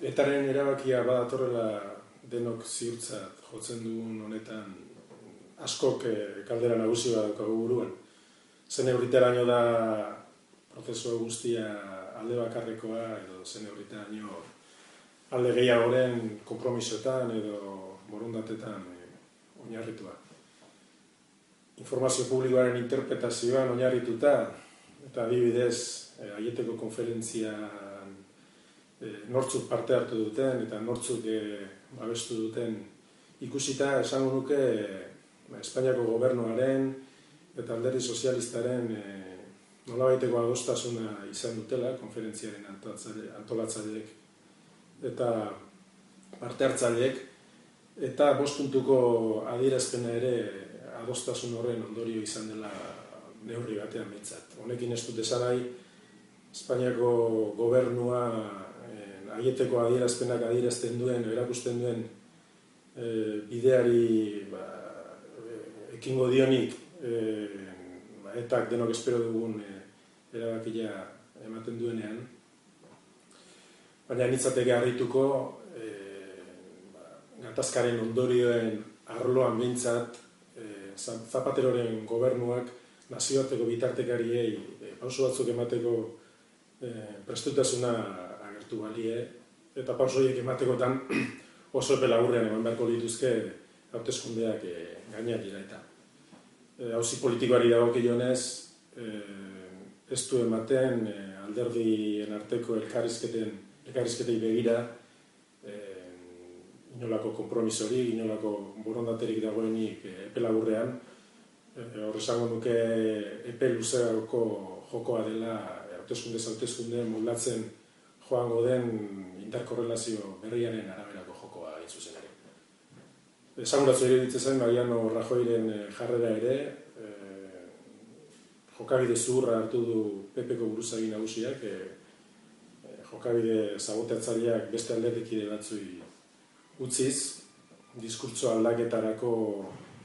Etaren erabakia badatorrela denok ziurtzat jotzen dugun honetan askok kaldera nagusi bat daukagu buruan. Ze neurriteraino da prozesu guztia alde bakarrekoa edo ze neurriteraino alde gehiagoren konpromisoetan edo borondatetan oinarritua. Informazio publikoaren interpretazioan oinarrituta eta adibidez Aieteko konferentzian nortzuk parte hartu duten eta nortzuk babestu duten ikusita esango nuke Espainiako gobernuaren eta alderdi sozialistaren nolabaiteko adostasuna izan dutela konferentziaren antolatzaileek eta parte hartzaileek eta 5 puntuko adierazpena ere adostasun horren ondorio izan dela neurri batean behintzat. Honekin ez dut esan nahi Espainiako gobernua Aieteko adierazpenak adierazten duen, erakusten duen bideari ekingo dionik etak denok espero dugun erabakia ematen duenean. Baina nitzateke harrituko gatazkaren ondorioen arloan behintzat Zapateroren gobernuak nazioarteko bitartekariei pauso batzuk emateko prestutasuna agertu balie eta pauso horiek ematekotan oso epe laburrean eman beharko lituzke hauteskundeak gainean dira eta. Auzi politikoari dagokionez ez du ematen alderdien arteko elkarrizketei begira inolako konpromisorik, inolako borondaterik dagoenik epe laburrean. Hor esango nuke epe luzerako jokoa dela hauteskunde moldatzen joango den interkorrelazio berriaren araberako jokoa hain zuzen ere. Esanguratzu ere ditzezen Mariano Rajoyren jarrera ere, jokabide zuhurra hartu du PPko buruzagi nagusiak, jokabide saboteatzaileak beste alderdikide batzui utziz, diskurtso aldaketarako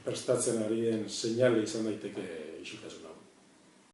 prestatzen ari den seinale izan daiteke isuritasuna.